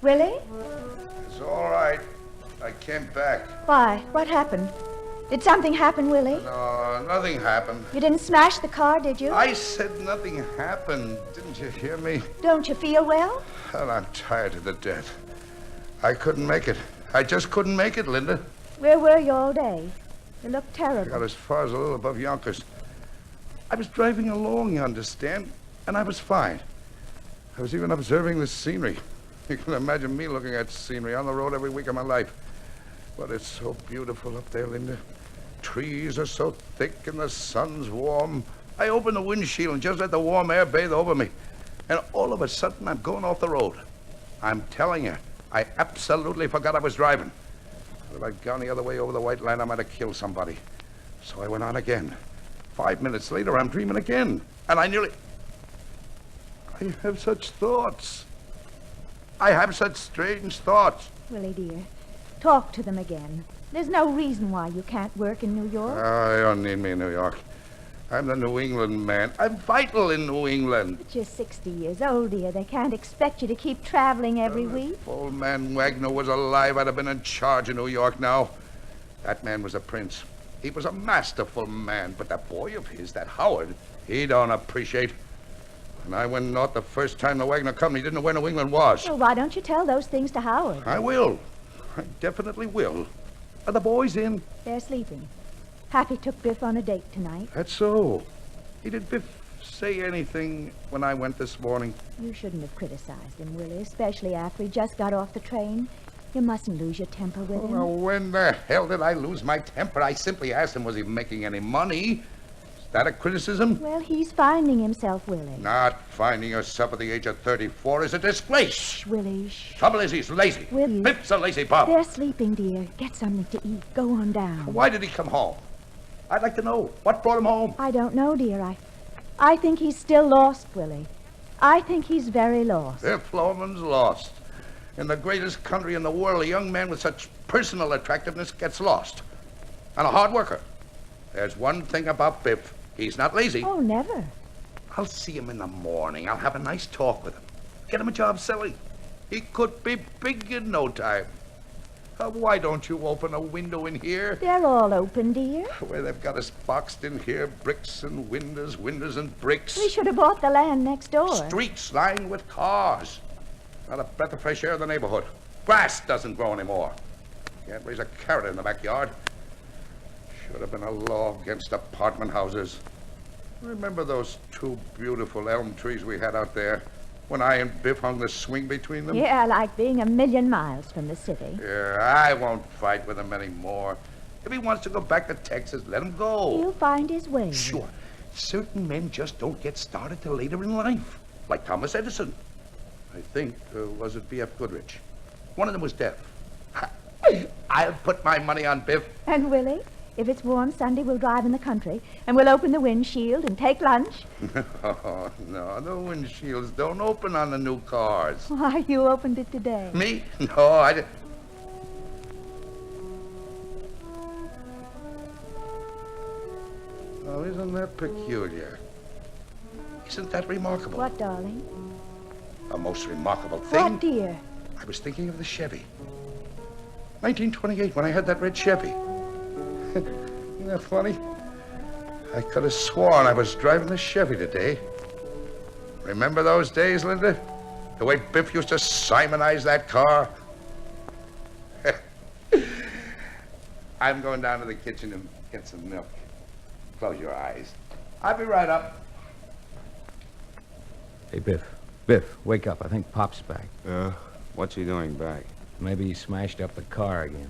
Willie? It's all right. I came back. Why? What happened? Did something happen, Willie? No, nothing happened. You didn't smash the car, did you? I said nothing happened. Didn't you hear me? Don't you feel well? Well, I'm tired to death. I couldn't make it. I just couldn't make it, Linda. Where were you all day? You look I terrible. got as far as a little above Yonkers. I was driving along, you understand, and I was fine. I was even observing the scenery. You can imagine me looking at scenery on the road every week of my life. But it's so beautiful up there, Linda. Trees are so thick and the sun's warm. I open the windshield and just let the warm air bathe over me. And all of a sudden, I'm going off the road. I'm telling you, I absolutely forgot I was driving. If I'd gone the other way over the white line, I might have killed somebody. So I went on again. 5 minutes later, I'm dreaming again. And I have such thoughts. I have such strange thoughts. Willie, dear, talk to them again. There's no reason why you can't work in New York. Oh, you don't need me in New York. I'm the New England man. I'm vital in New England. But you're 60 years old, dear. They can't expect you to keep traveling every week. If old man Wagner was alive, I'd have been in charge of New York now. That man was a prince. He was a masterful man. But that boy of his, that Howard, he don't appreciate. And I went north the first time the Wagner company didn't know where New England was. Well, why don't you tell those things to Howard? I will. I definitely will. Are the boys in? They're sleeping. Happy took Biff on a date tonight. That's so. Did Biff say anything when I went this morning? You shouldn't have criticized him, Willie, especially after he just got off the train. You mustn't lose your temper with him. Well, when the hell did I lose my temper? I simply asked him, was he making any money? Is that a criticism? Well, he's finding himself, Willie. Not finding yourself at the age of 34 is a disgrace. Shh, Willie, shh. Trouble is he's lazy. Willie. Biff's a lazy bum. They're sleeping, dear. Get something to eat. Go on down. Why did he come home? I'd like to know. What brought him home? I don't know, dear. I think he's still lost, Willie. I think he's very lost. Biff Loman's lost. In the greatest country in the world, a young man with such personal attractiveness gets lost. And a hard worker. There's one thing about Biff. He's not lazy. Oh, never. I'll see him in the morning. I'll have a nice talk with him. Get him a job selling. He could be big in no time. Why don't you open a window in here? They're all open, dear. Where they've got us boxed in here, bricks and windows and bricks. We should have bought the land next door. Streets lined with cars. Not a breath of fresh air in the neighborhood. Grass doesn't grow anymore. Can't raise a carrot in the backyard. Should have been a law against apartment houses. Remember those two beautiful elm trees we had out there when I and Biff hung the swing between them? Yeah, like being a million miles from the city. Yeah, I won't fight with him anymore. If he wants to go back to Texas, let him go. He'll find his way. Sure. Certain men just don't get started till later in life. Like Thomas Edison. I think, was it B.F. Goodrich? One of them was deaf. I'll put my money on Biff. And Willie, if it's warm Sunday, we'll drive in the country, and we'll open the windshield and take lunch. Oh, no, the windshields don't open on the new cars. Why, you opened it today. Me? No, I didn't. Oh, isn't that peculiar? Isn't that remarkable? What, darling? A most remarkable thing. What, dear? I was thinking of the Chevy. 1928, when I had that red Chevy. Isn't that funny? I could have sworn I was driving the Chevy today. Remember those days, Linda? The way Biff used to simonize that car? I'm going down to the kitchen and get some milk. Close your eyes. I'll be right up. Hey, Biff. Biff, wake up. I think Pop's back. What's he doing back? Maybe he smashed up the car again.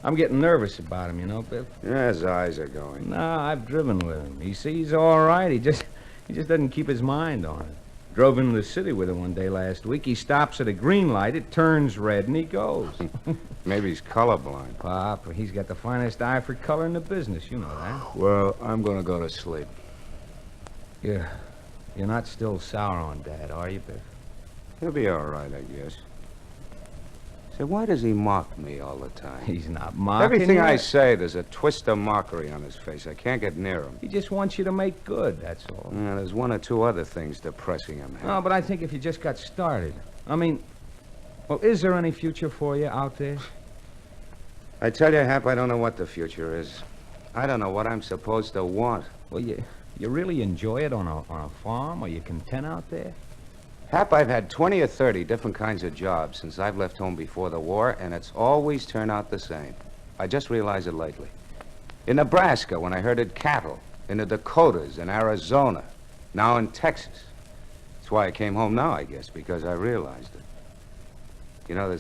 I'm getting nervous about him, you know, Biff. Yeah, his eyes are going. No, I've driven with him. He sees all right. He just doesn't keep his mind on it. Drove into the city with him one day last week. He stops at a green light, it turns red, and he goes. Maybe he's colorblind. Pop, he's got the finest eye for color in the business. You know that. Well, I'm going to go to sleep. You're not still sour on Dad, are you, Biff? He'll be all right, I guess. Say, why does he mock me all the time? He's not mocking Everything you. I say, there's a twist of mockery on his face. I can't get near him. He just wants you to make good, that's all. Yeah, there's one or two other things depressing him. No, but I think if you just got started. I mean, well, is there any future for you out there? I tell you, Hap, I don't know what the future is. I don't know what I'm supposed to want. Well, you really enjoy it on a farm? Are you content out there? Hap, I've had 20 or 30 different kinds of jobs since I've left home before the war, and it's always turned out the same. I just realized it lately. In Nebraska, when I herded cattle. In the Dakotas, in Arizona. Now in Texas. That's why I came home now, I guess, because I realized it. You know,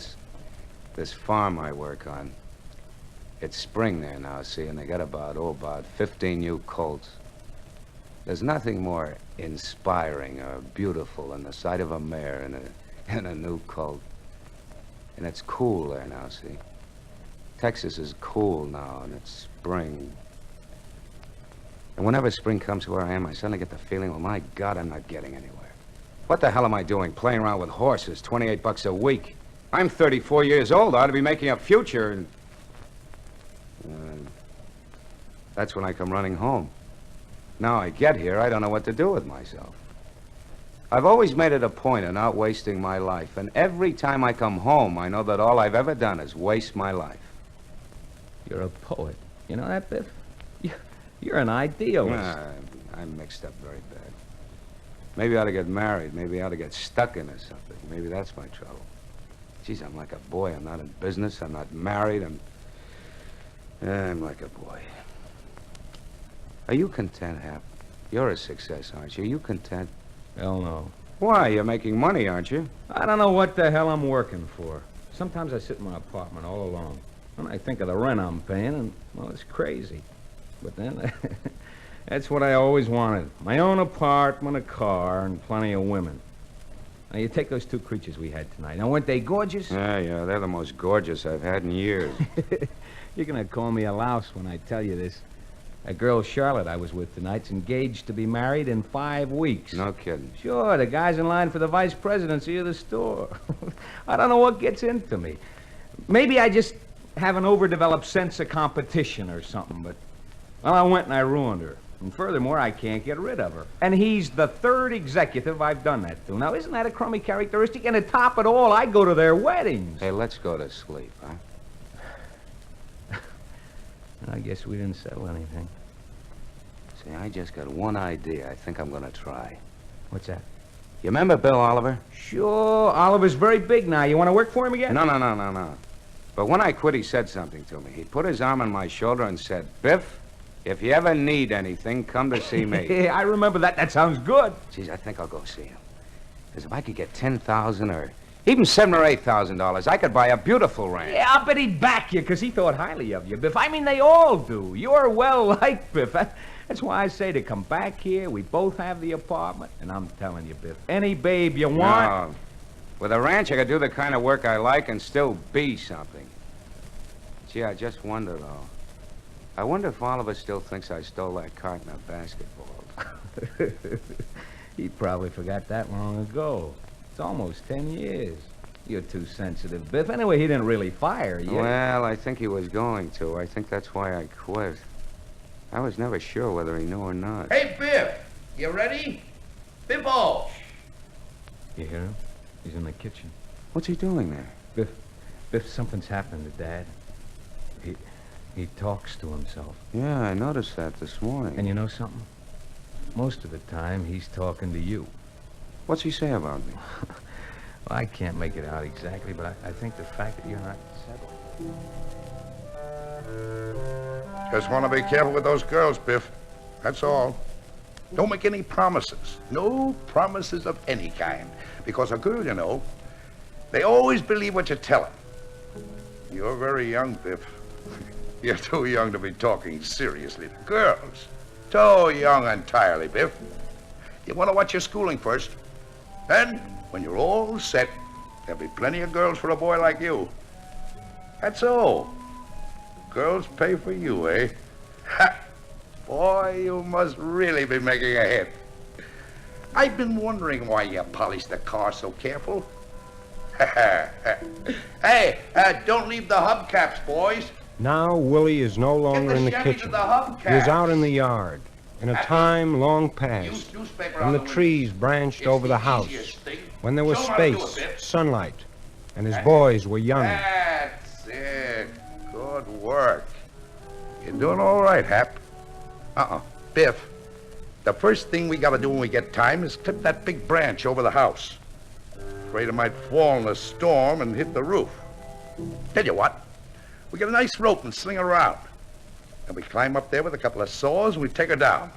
this farm I work on, it's spring there now, see, and they got about 15 new colts. There's nothing more inspiring or beautiful than the sight of a mare in a new colt. And it's cool there now, see? Texas is cool now, and it's spring. And whenever spring comes where I am, I suddenly get the feeling, well, my God, I'm not getting anywhere. What the hell am I doing, playing around with horses, 28 bucks a week? I'm 34 years old. I ought to be making a future, and... that's when I come running home. Now I get here, I don't know what to do with myself. I've always made it a point of not wasting my life, and every time I come home, I know that all I've ever done is waste my life. You're a poet. You know that, Biff? You're an idealist. I'm mixed up very bad. Maybe I ought to get married. Maybe I ought to get stuck in or something. Maybe that's my trouble. Geez, I'm like a boy. I'm not in business. I'm not married. I'm like a boy. Are you content, Hap? You're a success, aren't you? Are you content? Hell no. Why? You're making money, aren't you? I don't know what the hell I'm working for. Sometimes I sit in my apartment all alone. And I think of the rent I'm paying, and, well, it's crazy. But then, that's what I always wanted. My own apartment, a car, and plenty of women. Now, you take those two creatures we had tonight. Now, weren't they gorgeous? Yeah, they're the most gorgeous I've had in years. You're going to call me a louse when I tell you this. That girl Charlotte I was with tonight's engaged to be married in 5 weeks. No kidding. Sure, the guy's in line for the vice presidency of the store. I don't know what gets into me. Maybe I just have an overdeveloped sense of competition or something, but, well, I went and I ruined her. And furthermore, I can't get rid of her. And he's the third executive I've done that to. Now, isn't that a crummy characteristic? And to top it all, I go to their weddings. Hey, let's go to sleep, huh? I guess we didn't settle anything. See, I just got one idea I think I'm gonna try. What's that? You remember Bill Oliver? Sure, Oliver's very big now. You want to work for him again? No. But when I quit, he said something to me. He put his arm on my shoulder and said, Biff, if you ever need anything, come to see me. Yeah, I remember that. That sounds good. Geez, I think I'll go see him. Because if I could get $10,000 or even $7,000 or $8,000, I could buy a beautiful ranch. Yeah, I'll bet he'd back you, because he thought highly of you, Biff. I mean, they all do. You're well-liked, Biff. That's why I say to come back here. We both have the apartment. And I'm telling you, Biff, any babe you want... No. With a ranch, I could do the kind of work I like and still be something. Gee, I just wonder, though. I wonder if Oliver still thinks I stole that carton of basketball. He probably forgot that long ago. It's almost 10 years. You're too sensitive, Biff. Anyway, he didn't really fire you. Well, I think he was going to. I think that's why I quit. I was never sure whether he knew or not. Hey, Biff, you ready? Biffo! You hear him? He's in the kitchen. What's he doing there? Biff, something's happened to Dad. He talks to himself. Yeah, I noticed that this morning. And you know something? Most of the time, he's talking to you. What's he say about me? Well, I can't make it out exactly, but I think the fact that you're not settled. Just want to be careful with those girls, Biff. That's all. Don't make any promises. No promises of any kind. Because a girl, you know, they always believe what you tell them. You're very young, Biff. You're too young to be talking seriously to girls. Too young entirely, Biff. You want to watch your schooling first. Then, when you're all set, there'll be plenty of girls for a boy like you. That's all. Girls pay for you, eh? Ha! Boy, you must really be making a hit. I've been wondering why you polished the car so careful. Hey, don't leave the hubcaps, boys. Now Willie is no longer the in the Chevy to kitchen. the hubcaps. He is out in the yard, in a time long Use past, newspaper when on the window. trees branched It's over the house, easiest thing. when there was Show 'em how to do space, it, Biff. sunlight, and his boys were young. That's it. Good work. You're doing all right, Hap. Biff, the first thing we gotta do when we get time is clip that big branch over the house. Afraid it might fall in a storm and hit the roof. Tell you what, we get a nice rope and sling her around. And we climb up there with a couple of saws and we take her down.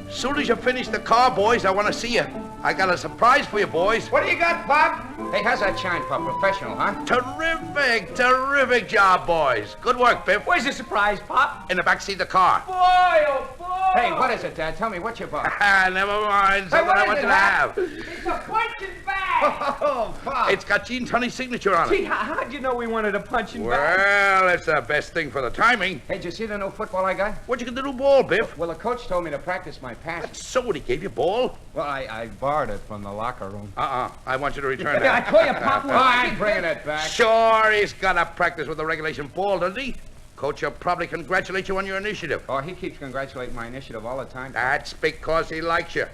Soon as you finish the car, boys, I want to see you. I got a surprise for you, boys. What do you got, Pop? Hey, how's that shine, Pop? Professional, huh? Terrific job, boys. Good work, Biff. Where's the surprise, Pop? In the back seat of the car. Boy, oh boy! Hey, what is it, Dad? Tell me what you bought. Never mind. Something what I is want it, you to Hap? have. It's a punching bag! Oh, Pop. It's got Gene Tunney's signature on Gee, it. how'd you know we wanted a punching bag? Well, it's the best thing for the timing. Hey, did you see the new football I got? What'd you get the new ball, Biff? Well, the coach told me to practice my passes. So what, he gave you a ball? Well, I borrowed it from the locker room. I want you to return Yeah, I that. tell you, Pop, Oh, I ain't bringing it back. Sure, he's got to practice with the regulation ball, doesn't he? Coach will probably congratulate you on your initiative. Oh, he keeps congratulating my initiative all the time. That's because he likes you.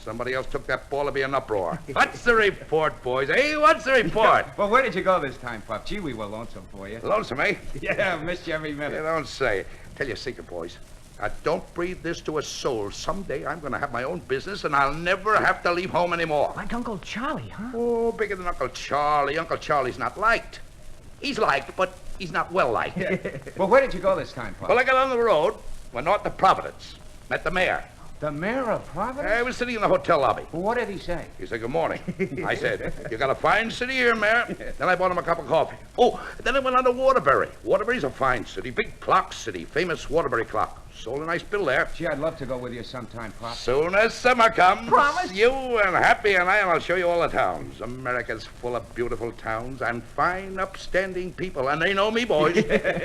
Somebody else took that ball to be an uproar. What's the report, boys? Hey, what's the report? Well, where did you go this time, Pop? Gee, we were lonesome for you. Lonesome, eh? Yeah, missed you every You minute. don't say. Tell you a secret, boys. Don't breathe this to a soul. Someday I'm going to have my own business, and I'll never have to leave home anymore. Like Uncle Charlie, huh? Oh, bigger than Uncle Charlie. Uncle Charlie's not liked. He's liked, but he's not well liked. Well, where did you go this time, Pop? Well, I got on the road, went north to Providence. Met the mayor. The mayor of Providence? I was sitting in the hotel lobby. Well, what did he say? He said, good morning. I said, you got a fine city here, Mayor. Then I bought him a cup of coffee. Oh, then I went on to Waterbury. Waterbury's a fine city, big clock city, famous Waterbury clock. Sold a nice bill there. Gee, I'd love to go with you sometime, Pop. Soon as summer comes, Promise? you and Happy and I'll show you all the towns. America's full of beautiful towns and fine, upstanding people. And they know me, boys.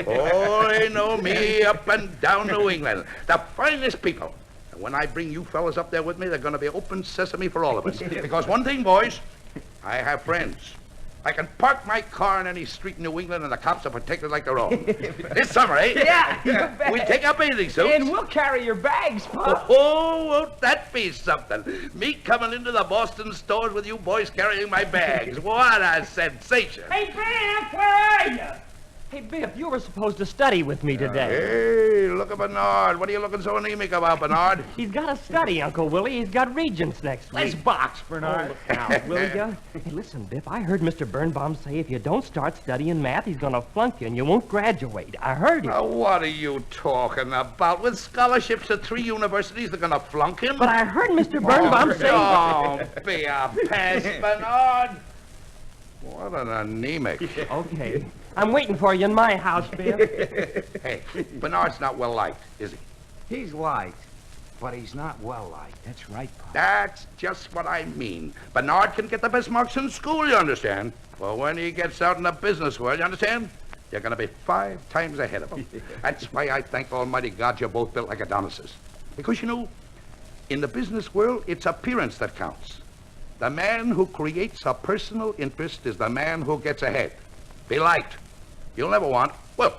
Oh, they know me up and down New England. The finest people. And when I bring you fellas up there with me, they're going to be open sesame for all of us. Because one thing, boys, I have friends. I can park my car in any street in New England and the cops will protect it like their own. This summer, eh? Yeah, you bet. We take our bathing suits. And we'll carry your bags, Pop. Oh, won't that be something? Me coming into the Boston stores with you boys carrying my bags. What a sensation. Hey, Biff, where are you? Hey, Biff, you were supposed to study with me today. Hey, look at Bernard. What are you looking so anemic about, Bernard? He's got to study, Uncle Willie. He's got Regents next week. Let's box, Bernard. Now, will you? Hey, listen, Biff, I heard Mr. Birnbaum say if you don't start studying math, he's going to flunk you and you won't graduate. I heard him. Now, what are you talking about? With scholarships at 3 universities, they're going to flunk him? But I heard Mr. Birnbaum say... Don't be a pest, Bernard. What an anemic. Okay. I'm waiting for you in my house, Biff. Hey, Bernard's not well liked, is he? He's liked, but he's not well liked. That's right, Pop. That's just what I mean. Bernard can get the best marks in school, you understand? But when he gets out in the business world, you understand? You're going to be 5 times ahead of him. That's why I thank Almighty God you're both built like Adonises. Because, you know, in the business world, it's appearance that counts. The man who creates a personal interest is the man who gets ahead. Be liked. You'll never want. Well,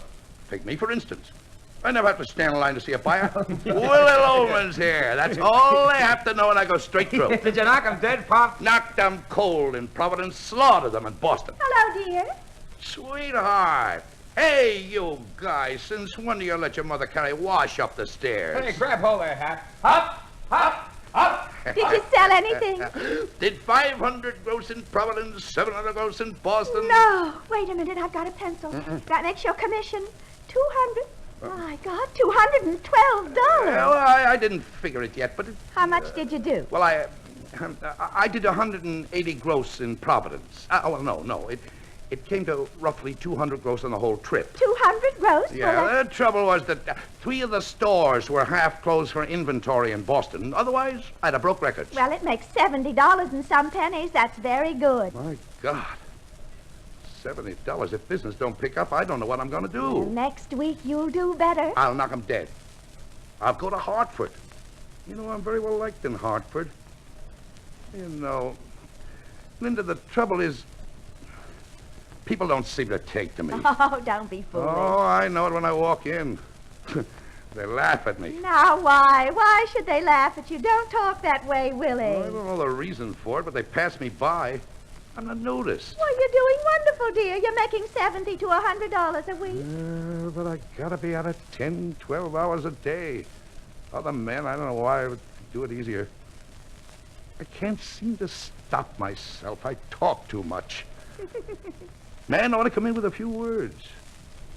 take me, for instance. I never have to stand in line to see a buyer. Willie Loman's here. That's all they have to know, and I go straight through. Did you knock him dead, Pop? Knocked them cold in Providence, slaughtered them in Boston. Hello, dear. Sweetheart. Hey, you guys, since when do you let your mother carry wash up the stairs? Hey, grab hold there, Hap. Hop, hop, hop. Did you sell anything? Did 500 gross in Providence, 700 gross in Boston? No. Wait a minute, I've got a pencil. That makes your commission 200. My God, $212. Well, I didn't figure it yet, but How much did you do? well, I did 180 gross in Providence. Oh, no. It came to roughly 200 gross on the whole trip. 200 gross? Yeah, Well, the trouble was that 3 of the stores were half closed for inventory in Boston. Otherwise, I'd have broke records. well, it makes $70 and some pennies. That's very good. My God. $70. If business don't pick up, I don't know what I'm going to do. Next week, you'll do better. I'll knock 'em dead. I'll go to Hartford. You know, I'm very well liked in Hartford. You know, Linda, the trouble is, People don't seem to take to me. Oh, don't be foolish. Oh, I know it when I walk in. They laugh at me. Now, why? Why should they laugh at you? Don't talk that way, Willie. Well, I don't know the reason for it, but they pass me by. I'm not noticed. Well, you're doing wonderful, dear. You're making $70 to $100 a week. But I gotta be out of 10, 12 hours a day. Other men, I don't know why I would do it easier. I can't seem to stop myself. I talk too much. Man ought to come in with a few words.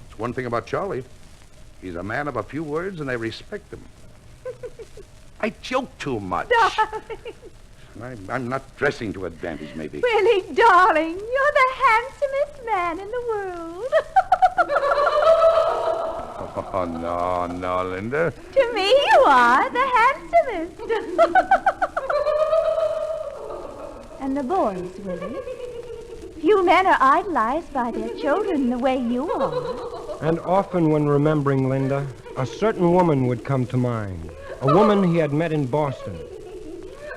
It's one thing about Charlie. He's a man of a few words, and they respect him. I joke too much. I'm not dressing to advantage, maybe. Willie, darling, you're the handsomest man in the world. Oh, no, Linda. To me, you are the handsomest. And the boys, Willie. Few men are idolized by their children the way you are. And often when remembering Linda, a certain woman would come to mind. A woman he had met in Boston.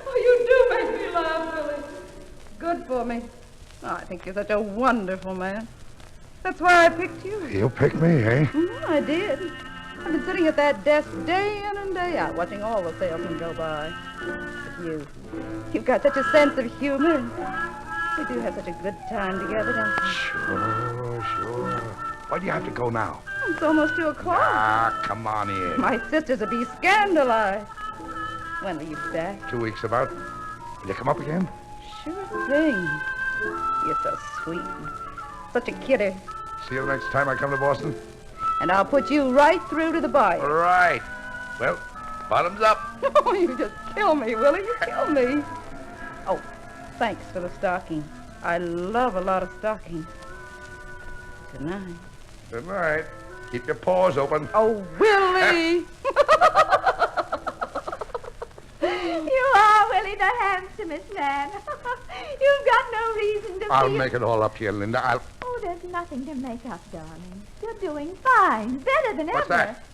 Oh, you do make me laugh, Willie. Good for me. Oh, I think you're such a wonderful man. That's why I picked you. You picked me, eh? I did. I've been sitting at that desk day in and day out, watching all the salesmen go by. But you've got such a sense of humor. We do have such a good time together, don't we? Sure. Why do you have to go now? It's almost 2 o'clock. Ah, come on in. My sisters will be scandalized. When are you back? 2 weeks about. Will you come up again? Sure thing. You're so sweet. Such a kidder. See you the next time I come to Boston? And I'll put you right through to the buyer. All right. Well, bottoms up. Oh, you just kill me, Willie. You kill me. Oh, thanks for the stocking. I love a lot of stockings. Good night. Good night. Keep your paws open. Oh, Willie! You are, Willie, the handsomest man. You've got no reason to I'll feel... make it all up to you, Linda. Oh, there's nothing to make up, darling. You're doing fine. Better than What's ever. that?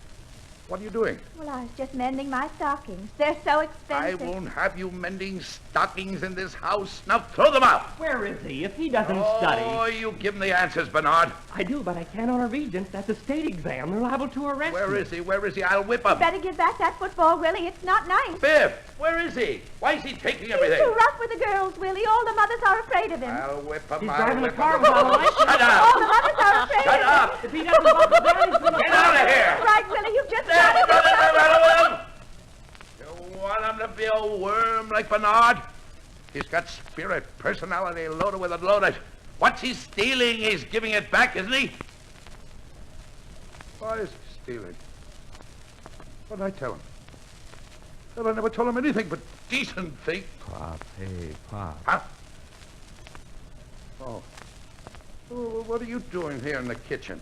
What are you doing? Well, I was just mending my stockings. They're so I expensive. won't have you mending stockings in this house. Now throw them out. Where is he? If he doesn't Oh, study. you give him the answers, Bernard. I do, but I can't honor regents. That's a state exam. They're liable to arrest Where me. is he? Where is he? I'll whip him. Better give back that football, Willie. It's not nice. Biff, where is he? Why is he taking He's everything? too rough with the girls, Willie. All the mothers are afraid of him. I'll whip him. He's I'll driving a whip car him. without a license. Shut All the up! mothers are afraid Shut of up! If he doesn't buckle down, he's going to... Get out of here! him. Right, Willie, you've just There, got brother, to... get rid of him! You want him to be a worm like Bernard? He's got spirit, personality, loaded with it, loaded. Once he's stealing, he's giving it back, isn't he? Why is he stealing? What did I tell him? Well, I never told him anything but decent things. Pop, hey, Pop. Huh? Oh. Oh, what are you doing here in the kitchen?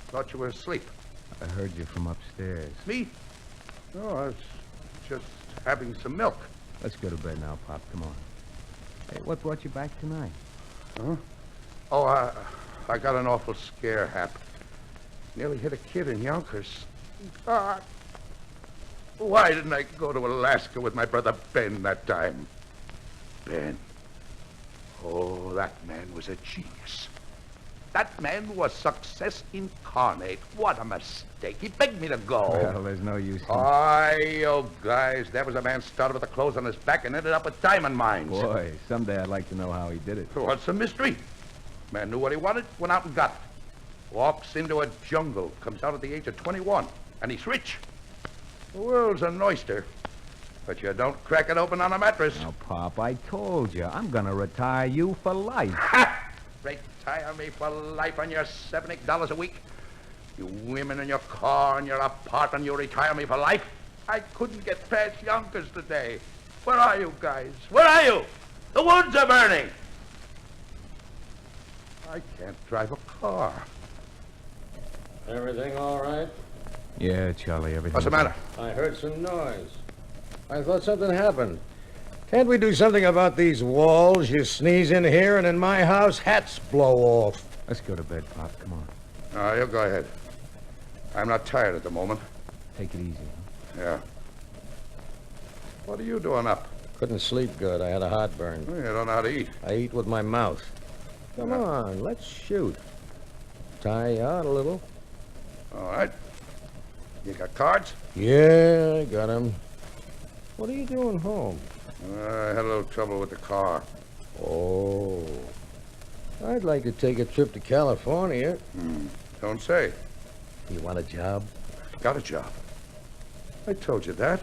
Thought you were asleep. I heard you from upstairs. Me? Oh, I was just having some milk. Let's go to bed now, Pop. Come on. Hey, what brought you back tonight? Huh? Oh, I got an awful scare, Hap. Nearly hit a kid in Yonkers. God. Why didn't I go to Alaska with my brother Ben that time? Ben. Oh, that man was a genius. That man was success incarnate. What a mistake. He begged me to go. Well, there's no use in... Aye, you guys. There was a man started with the clothes on his back and ended up with diamond mines. Boy, someday I'd like to know how he did it. What's the mystery? Man knew what he wanted, went out and got it. Walks into a jungle, comes out at the age of 21, and he's rich. The world's an oyster, but you don't crack it open on a mattress. Now, Pop, I told you, I'm gonna retire you for life. Ha! Retire me for life on your $70 a week. You women in your car and your apartment, you retire me for life. I couldn't get past Yonkers today. Where are you guys? Where are you? The woods are burning. I can't drive a car. Everything all right? Yeah, Charlie, everything... What's the matter? I heard some noise. I thought something happened. Can't we do something about these walls? You sneeze in here, and in my house, hats blow off. Let's go to bed, Pop. Come on. You go ahead. I'm not tired at the moment. Take it easy. Yeah. What are you doing up? Couldn't sleep good. I had a heartburn. You don't know how to eat. I eat with my mouth. Come on, let's shoot. Tie you out a little. All right. You got cards? Yeah, I got him. What are you doing home? I had a little trouble with the car. Oh. I'd like to take a trip to California. Don't say. You want a job? Got a job. I told you that.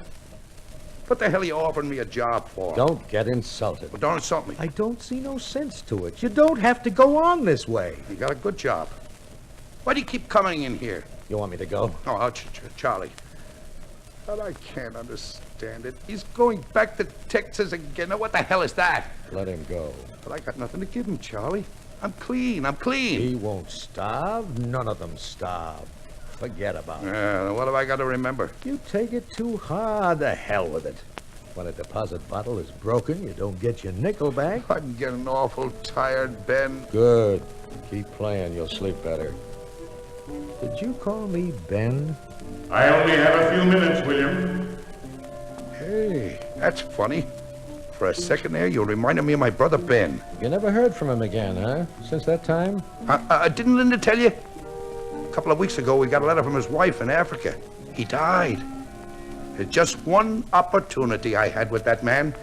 What the hell are you offering me a job for? Don't get insulted. Well, don't insult me. I don't see no sense to it. You don't have to go on this way. You got a good job. Why do you keep coming in here? You want me to go? Oh, Charlie. But I can't understand it. He's going back to Texas again. Now, what the hell is that? Let him go. But I got nothing to give him, Charlie. I'm clean. He won't starve. None of them starve. Forget about it. Yeah, what have I got to remember? You take it too hard. The hell with it. When a deposit bottle is broken, you don't get your nickel back. I'm getting awful tired, Ben. Good. Keep playing. You'll sleep better. Did you call me Ben? I only have a few minutes, William. Hey, that's funny. For a second there, you reminded me of my brother Ben. You never heard from him again, huh? Since that time? Didn't Linda tell you? A couple of weeks ago, we got a letter from his wife in Africa. He died. There's just one opportunity I had with that man.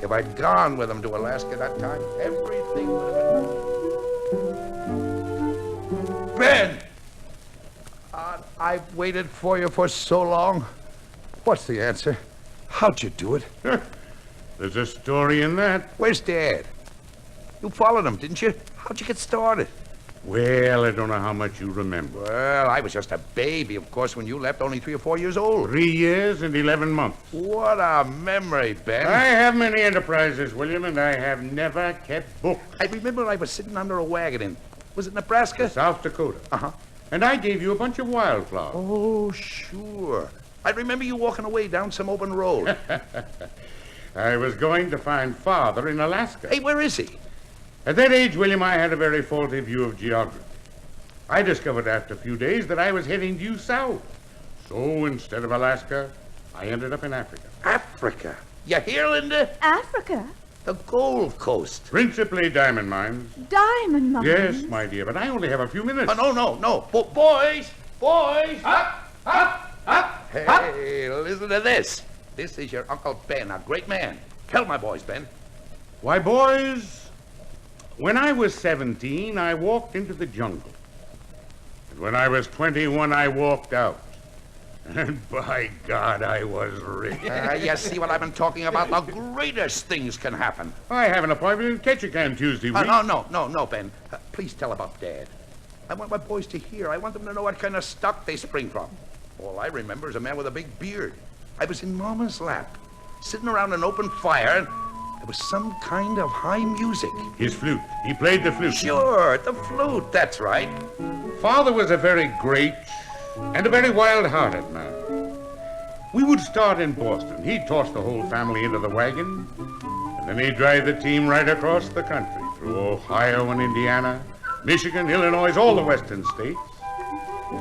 If I'd gone with him to Alaska that time, everything would have been... Ben! I've waited for you for so long. What's the answer? How'd you do it? There's a story in that. Where's Dad? You followed him, didn't you? How'd you get started? Well, I don't know how much you remember. Well, I was just a baby, of course, when you left, only 3 or 4 years old. 3 years and 11 months. What a memory, Ben. I have many enterprises, William, and I have never kept books. I remember I was sitting under a wagon in, was it Nebraska? South Dakota. Uh-huh. And I gave you a bunch of wildflowers. Oh, sure. I remember you walking away down some open road. I was going to find Father in Alaska. Hey, where is he? At that age, William, I had a very faulty view of geography. I discovered after a few days that I was heading due south. So instead of Alaska, I ended up in Africa. Africa? You hear, Linda? Africa? The Gold Coast. Principally diamond mines. Diamond mines? Yes, my dear, but I only have a few minutes. Oh, no. Boys! Up! Hey, listen to this. This is your Uncle Ben, a great man. Tell my boys, Ben. Why, boys, when I was 17, I walked into the jungle. And when I was 21, I walked out. And by God, I was rich. You see what I've been talking about? The greatest things can happen. I have an appointment in Ketchikan Tuesday week. No, Ben. Please tell about Dad. I want my boys to hear. I want them to know what kind of stock they spring from. All I remember is a man with a big beard. I was in Mama's lap, sitting around an open fire, and there was some kind of high music. His flute. He played the flute. Sure, the flute, that's right. Father was a very great and a very wild-hearted man. We would start in Boston. He'd toss the whole family into the wagon, and then he'd drive the team right across the country, through Ohio and Indiana, Michigan, Illinois, all the western states.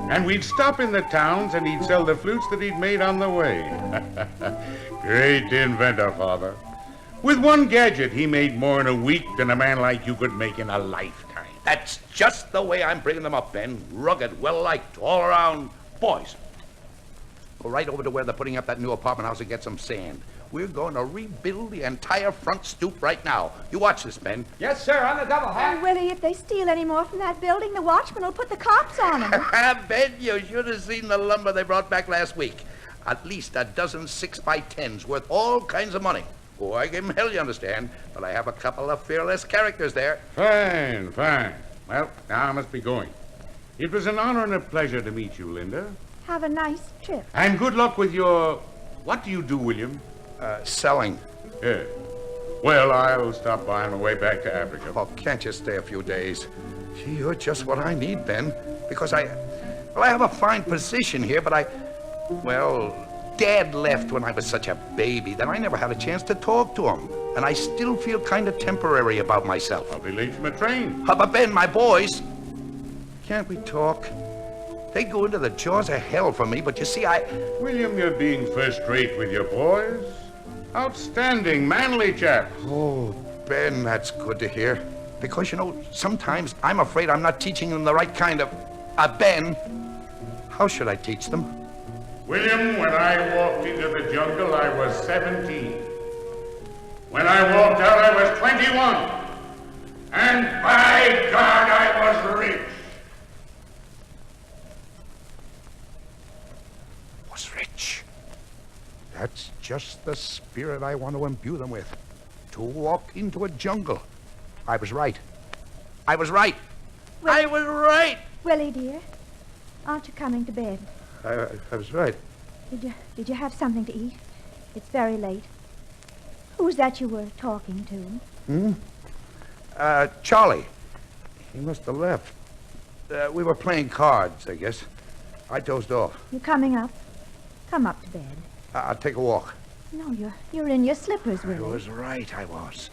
And we'd stop in the towns, and he'd sell the flutes that he'd made on the way. Great inventor, Father. With one gadget, he made more in a week than a man like you could make in a lifetime. That's just the way I'm bringing them up, Ben. Rugged, well-liked, all around. Boys, go right over to where they're putting up that new apartment house and get some sand. We're going to rebuild the entire front stoop right now. You watch this, Ben. Yes, sir, on the double hat. Oh, Willie, if they steal any more from that building, the watchman will put the cops on them. Ben, you should have seen the lumber they brought back last week. At least a dozen 6x10s worth all kinds of money. Oh, I give 'em hell, you understand. But I have a couple of fearless characters there. Fine. Well, now I must be going. It was an honor and a pleasure to meet you, Linda. Have a nice trip. And good luck with your... What do you do, William? Selling. Yeah. Well, I'll stop by on the way back to Africa. Oh, can't you stay a few days? Gee, you're just what I need, Ben. Because I have a fine position here, but Dad left when I was such a baby that I never had a chance to talk to him. And I still feel kind of temporary about myself. I'll be late for my train. But Ben, my boys, can't we talk? They go into the jaws of hell for me, but you see, William, you're being first rate with your boys. Outstanding, manly chap. Oh, Ben, that's good to hear. Because, sometimes I'm afraid I'm not teaching them the right kind of... Ben, how should I teach them? William, when I walked into the jungle, I was 17. When I walked out, I was 21. And by God, I was rich. Was rich. That's just the spirit I want to imbue them with. To walk into a jungle. I was right. I was right. I was right. Willie, dear, aren't you coming to bed? I was right. Did you have something to eat? It's very late. Who's that you were talking to? Charlie. He must have left. We were playing cards, I guess. I dozed off. You coming up? Come up to bed. I'll take a walk. No, you're in your slippers, Willie. I was right, I was.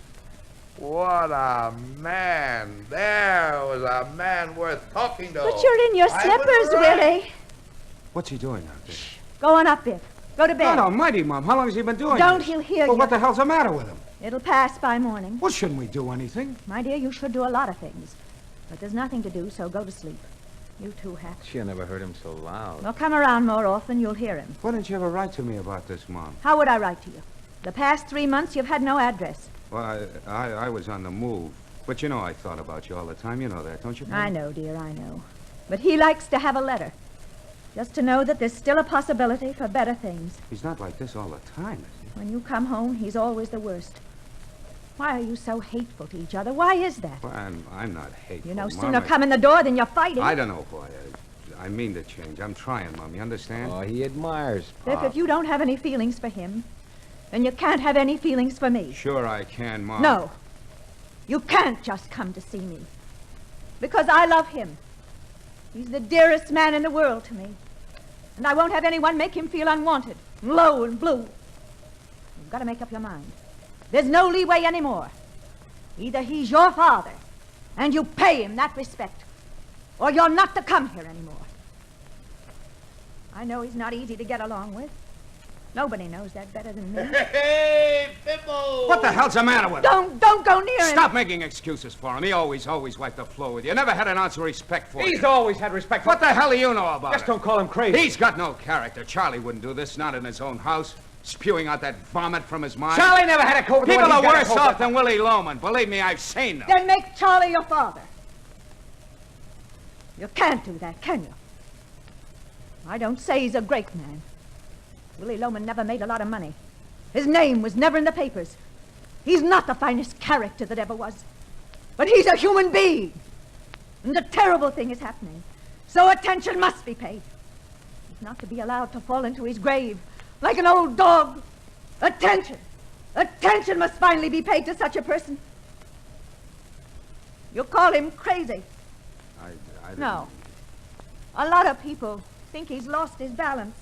What a man. There was a man worth talking to. But you're in your slippers, Willie. What's he doing out there? Go on up, Biff. Go to bed. God almighty, Mom. How long has he been doing Don't, this? he'll hear Well, you. what the hell's the matter with him? It'll pass by morning. Well, shouldn't we do anything? My dear, you should do a lot of things. But there's nothing to do, so go to sleep. You too, Hap. Gee, I never heard him so loud. Well, come around more often, you'll hear him. Why didn't you ever write to me about this, Mom? How would I write to you? The past 3 months, you've had no address. Well, I was on the move. But I thought about you all the time. You know that, don't you, Mom? I know, dear, I know. But he likes to have a letter. Just to know that there's still a possibility for better things. He's not like this all the time, is he? When you come home, he's always the worst. Why are you so hateful to each other? Why is that? Well, I'm not hateful, You no Mom. sooner come in the door than you're fighting. I don't know why. I mean to change. I'm trying, Mom. You understand? Oh, he admires Biff, Pop. if you don't have any feelings for him, then you can't have any feelings for me. Sure I can, Mom. No. You can't just come to see me. Because I love him. He's the dearest man in the world to me. And I won't have anyone make him feel unwanted, low and blue. You've got to make up your mind. There's no leeway anymore. Either he's your father, and you pay him that respect, or you're not to come here anymore. I know he's not easy to get along with. Nobody knows that better than me. Hey, Bimbo! What the hell's the matter with him? Don't go near him. Stop making excuses for him. He always wiped the floor with you. Never had an ounce of respect for you. He's always had respect for... What the hell do you know about Just it? don't call him crazy. He's got no character. Charlie wouldn't do this, not in his own house, spewing out that vomit from his mind. Charlie never had a coat. People are worse off than Willie Loman. Believe me, I've seen them. Then make Charlie your father. You can't do that, can you? I don't say he's a great man. Willie Loman never made a lot of money. His name was never in the papers. He's not the finest character that ever was. But he's a human being. And a terrible thing is happening. So attention must be paid. He's not to be allowed to fall into his grave like an old dog. Attention! Attention must finally be paid to such a person. You call him crazy. I didn't... No. A lot of people think he's lost his balance.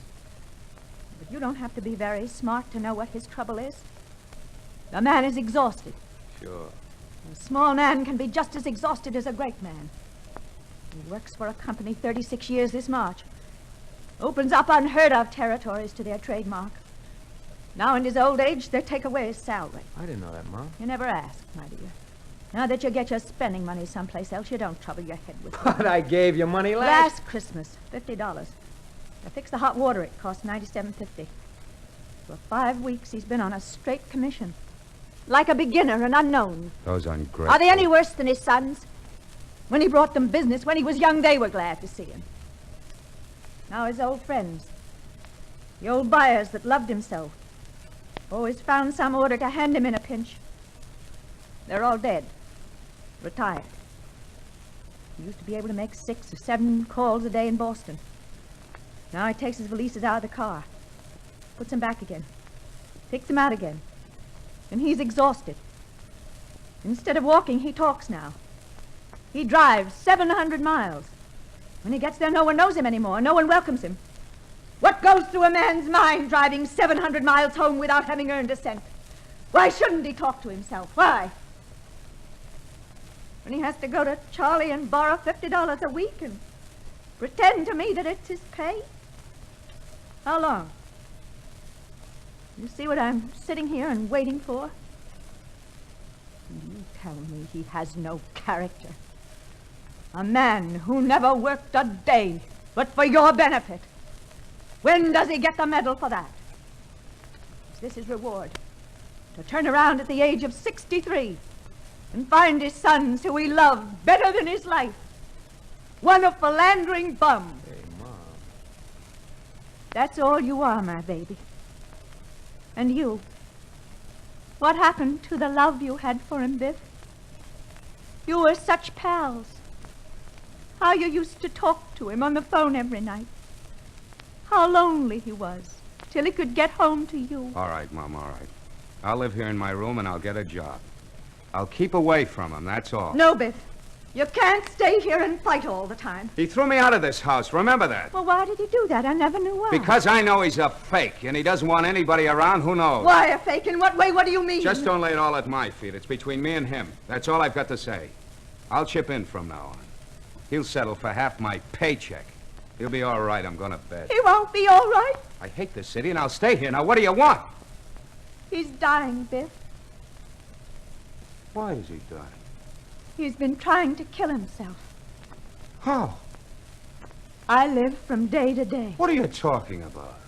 But you don't have to be very smart to know what his trouble is. The man is exhausted. Sure. A small man can be just as exhausted as a great man. He works for a company 36 years this March. Opens up unheard of territories to their trademark. Now in his old age, they take away his salary. I didn't know that, Mom. You never asked, my dear. Now that you get your spending money someplace else, you don't trouble your head with it. But I gave you money last... Last Christmas, $50. To fix the hot water, it cost $97.50. For 5 weeks, he's been on a straight commission. Like a beginner, an unknown. Those ungrateful. Are they any worse than his sons? When he brought them business, when he was young, they were glad to see him. Now his old friends, the old buyers that loved him so, always found some order to hand him in a pinch. They're all dead, retired. He used to be able to make 6 or 7 calls a day in Boston. Now he takes his valises out of the car, puts them back again, takes them out again, and he's exhausted. Instead of walking, he talks now. He drives 700 miles. When he gets there, no one knows him anymore. No one welcomes him. What goes through a man's mind driving 700 miles home without having earned a cent? Why shouldn't he talk to himself? Why? When he has to go to Charlie and borrow $50 a week and pretend to me that it's his pay? How long? You see what I'm sitting here and waiting for? And you tell me he has no character. A man who never worked a day but for your benefit. When does he get the medal for that? Is this his reward? To turn around at the age of 63 and find his sons who he loved better than his life. One a philandering bum. Hey, Mom. That's all you are, my baby. And you. What happened to the love you had for him, Biff? You were such pals. How you used to talk to him on the phone every night. How lonely he was till he could get home to you. All right, Mom, all right. I'll live here in my room and I'll get a job. I'll keep away from him, that's all. No, Biff. You can't stay here and fight all the time. He threw me out of this house, remember that? Well, why did he do that? I never knew why. Because I know he's a fake, and he doesn't want anybody around, who knows? Why a fake? In what way? What do you mean? Just don't lay it all at my feet. It's between me and him. That's all I've got to say. I'll chip in from now on. He'll settle for half my paycheck. He'll be all right, I'm gonna bet. He won't be all right. I hate this city, and I'll stay here. Now, what do you want? He's dying, Biff. Why is he dying? He's been trying to kill himself. How? I live from day to day. What are you talking about?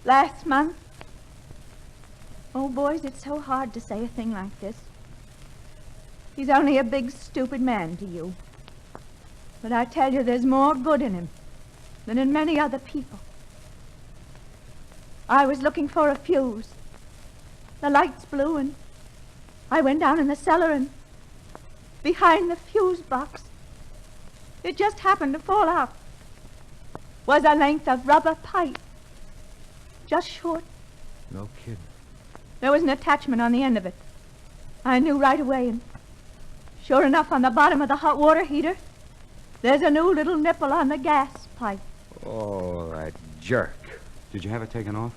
Last month. Oh, boys, it's so hard to say a thing like this. He's only a big, stupid man to you. But I tell you, there's more good in him than in many other people. I was looking for a fuse. The lights blew, and I went down in the cellar, and behind the fuse box, it just happened to fall out, was a length of rubber pipe. Just short. No kidding. There was an attachment on the end of it. I knew right away, and sure enough, on the bottom of the hot water heater, there's a new little nipple on the gas pipe. Oh, that jerk. Did you have it taken off?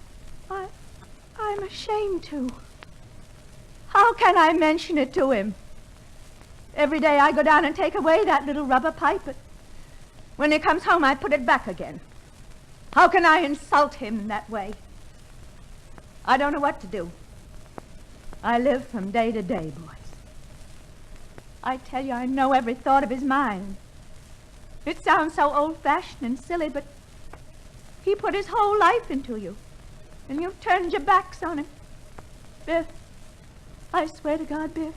I'm ashamed to. How can I mention it to him? Every day I go down and take away that little rubber pipe, but when he comes home, I put it back again. How can I insult him that way? I don't know what to do. I live from day to day, boys. I tell you, I know every thought of his mind. It sounds so old-fashioned and silly, but he put his whole life into you, and you've turned your backs on him. Biff, I swear to God, Biff,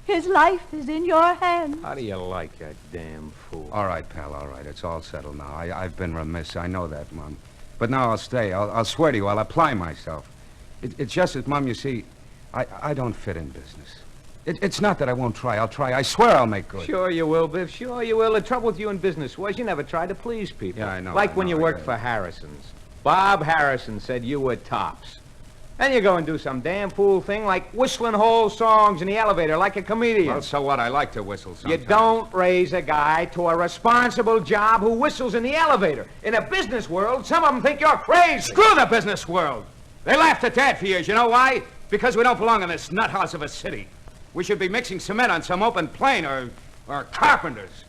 his life is in your hands. How do you like that damn fool? All right, pal, all right. It's all settled now. I've been remiss. I know that, Mom. But now I'll stay. I'll swear to you, I'll apply myself. It's just that, Mom, you see, I don't fit in business. It's not that I won't try. I'll try. I swear I'll make good. Sure you will, Biff. Sure you will. The trouble with you in business was you never tried to please people. Yeah, I know. Like when you worked for Harrison's. Bob Harrison said you were tops. Then you go and do some damn fool thing like whistling whole songs in the elevator like a comedian. Well, so what? I like to whistle sometimes. You don't raise a guy to a responsible job who whistles in the elevator. In a business world, some of them think you're crazy. Screw the business world. They laughed at Dad for years. You know why? Because we don't belong in this nut house of a city. We should be mixing cement on some open plain or carpenters.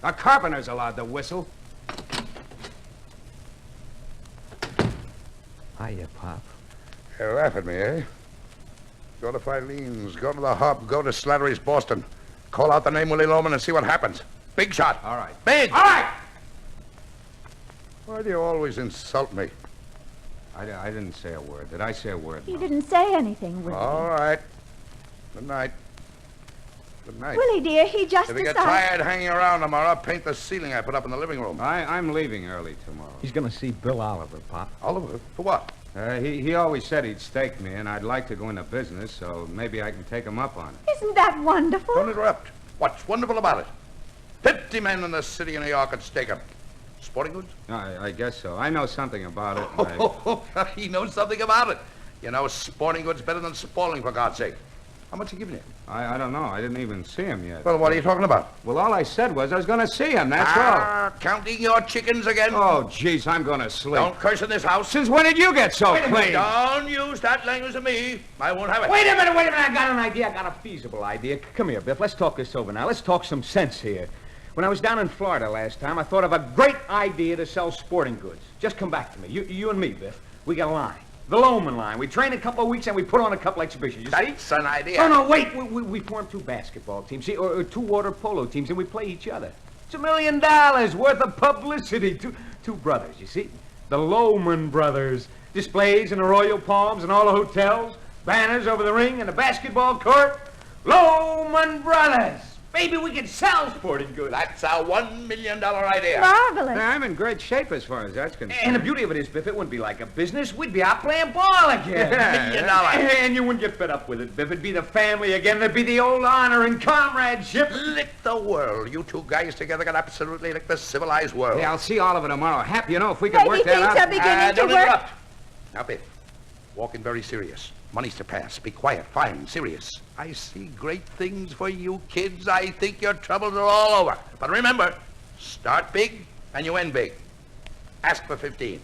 A carpenter's allowed to whistle. Hiya, Pop. You laugh at me, eh? Go to Filene's, go to the Hub, go to Slattery's Boston. Call out the name Willie Loman and see what happens. Big shot. All right. Big. All right! Why do you always insult me? I didn't say a word. Did I say a word? He Mom? didn't say anything, Willie. All right. Good night. Good night. Willie, dear, he just If you get decided... tired hanging around tomorrow, paint the ceiling I put up in the living room. I'm leaving early tomorrow. He's going to see Bill Oliver, Pop. Oliver? For what? He always said he'd stake me, and I'd like to go into business, so maybe I can take him up on it. Isn't that wonderful? Don't interrupt. What's wonderful about it? 50 men in the city of New York would stake him. Sporting goods? I guess so. I know something about it. He knows something about it. You know, sporting goods better than spalling, for God's sake. How much you giving you? I don't know. I didn't even see him yet. Well, what are you talking about? Well, all I said was I was going to see him, that's all. Counting your chickens again? Oh, jeez, I'm going to sleep. Don't curse in this house. Since when did you get so Wait a minute. clean? Don't use that language to me. I won't have it. Wait a minute. I got an idea. I got a feasible idea. Come here, Biff. Let's talk this over now. Let's talk some sense here. When I was down in Florida last time, I thought of a great idea to sell sporting goods. Just come back to me. You and me, Biff. We got a line. The Loman line. We train a couple of weeks and we put on a couple exhibitions. You see? That's an idea. Oh, no, wait. We form 2 basketball teams, see, or 2 water polo teams, and we play each other. It's $1 million worth of publicity. Two brothers, you see? The Loman brothers. Displays in the Royal Palms and all the hotels. Banners over the ring and the basketball court. Loman brothers. Maybe we could sell sporting goods. That's a $1 million idea. Marvelous. I'm in great shape as far as that's concerned. And the beauty of it is, Biff, it wouldn't be like a business. We'd be out playing ball again. $1 million. And you wouldn't get fed up with it, Biff. It'd be the family again. There'd be the old honor and comradeship. Lick the world. You 2 guys together can absolutely lick the civilized world. Hey, I'll see Oliver tomorrow. Hap, you know, if we could work Maybe that things out. are beginning to Don't work. interrupt. Now, Biff, walking very serious. Money's to pass. Be quiet. Fine. Serious. I see great things for you kids. I think your troubles are all over. But remember, start big and you end big. Ask for 15.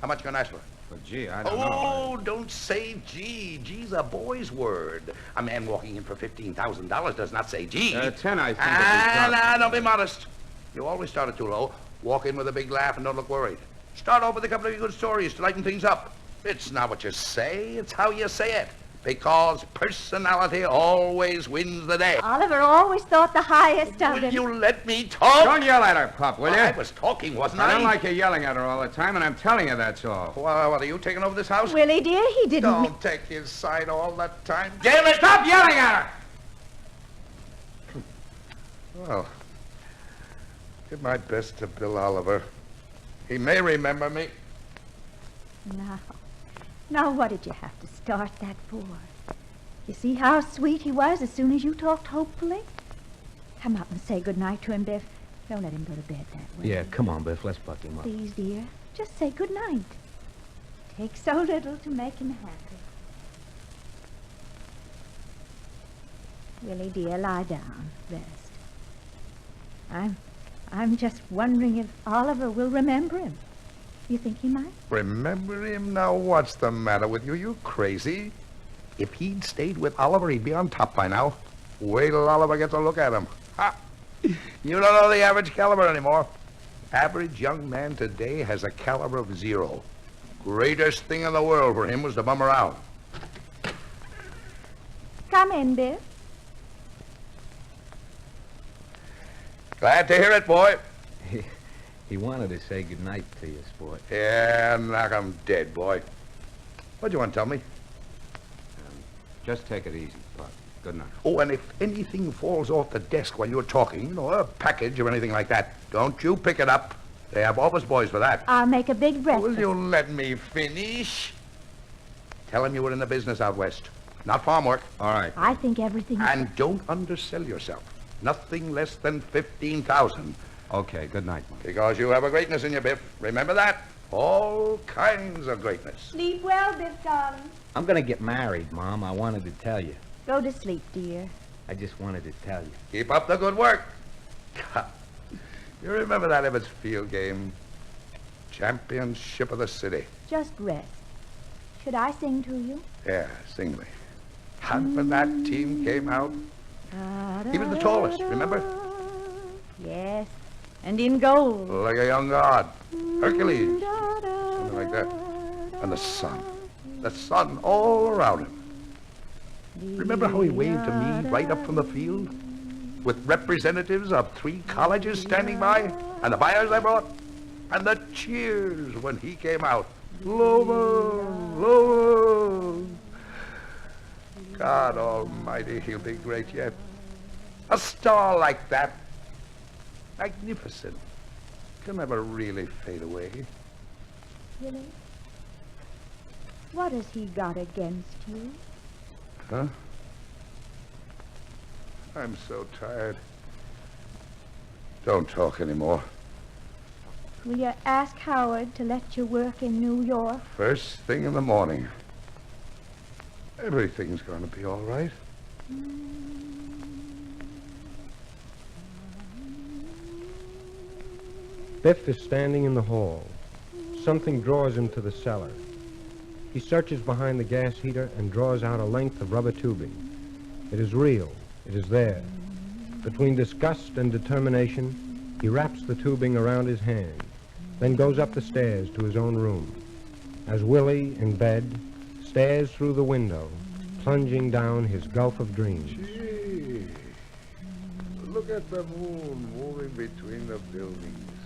How much you gonna ask for? Well, gee, I don't know. Oh, don't say gee. Gee's a boy's word. A man walking in for $15,000 does not say gee. 10, I think. Nah, don't be modest. You always start it too low. Walk in with a big laugh and don't look worried. Start off with a couple of good stories to lighten things up. It's not what you say, it's how you say it. Because personality always wins the day. Oliver always thought the highest of Will him. you let me talk? Don't yell at her, Pop, will you? I was talking, wasn't I? I don't like you yelling at her all the time, and I'm telling you that's all. Well, what, are you taking over this house? Willie, dear, he didn't... Don't take his side all the time. Damn it, stop yelling at her! Well, give my best to Bill Oliver. He may remember me. Now, what did you have to start that for? You see how sweet he was as soon as you talked hopefully? Come up and say goodnight to him, Biff. Don't let him go to bed that way. Yeah, come on, Biff. Let's buck him up. Please, dear. Just say goodnight. Takes so little to make him happy. Willie, dear, lie down. Rest. I'm just wondering if Oliver will remember him. You think he might? Remember him? Now, what's the matter with you? You crazy? If he'd stayed with Oliver, he'd be on top by now. Wait till Oliver gets a look at him. Ha! You don't know the average caliber anymore. Average young man today has a caliber of 0. Greatest thing in the world for him was to bum around. Come in, Biff. Glad to hear it, boy. He wanted to say goodnight to you, sport. Yeah, knock him dead, boy. What'd you want to tell me? Just take it easy, Pop. Good night. Oh, and if anything falls off the desk while you're talking, you know, a package or anything like that, don't you pick it up. They have office boys for that. I'll make a big breakfast. Will you let me finish? Tell him you were in the business out west. Not farm work. All right. I think everything... And don't undersell yourself. Nothing less than 15,000. Okay, good night, Mom. Because you have a greatness in you, Biff. Remember that? All kinds of greatness. Sleep well, Biff, darling. I'm going to get married, Mom. I wanted to tell you. Go to sleep, dear. I just wanted to tell you. Keep up the good work. You remember that Ebbets Field game? Championship of the city. Just rest. Should I sing to you? Yeah, sing to me. And when that team came out, he was the tallest, remember? Yes, and in gold. Like a young god. Hercules. Something like that. And the sun all around him. Remember how he waved to me right up from the field? With representatives of 3 colleges standing by? And the buyers I brought? And the cheers when he came out. Loman, Loman. God almighty, he'll be great yet. A star like that, magnificent, can never really fade away. Willie, what has he got against you? Huh? I'm so tired. Don't talk anymore. Will you ask Howard to let you work in New York? First thing in the morning. Everything's going to be all right. Biff is standing in the hall. Something draws him to the cellar. He searches behind the gas heater and draws out a length of rubber tubing. It is real. It is there. Between disgust and determination, he wraps the tubing around his hand, then goes up the stairs to his own room. as Willie, in bed, stares through the window, plunging down his gulf of dreams. Gee, look at the moon moving between the buildings.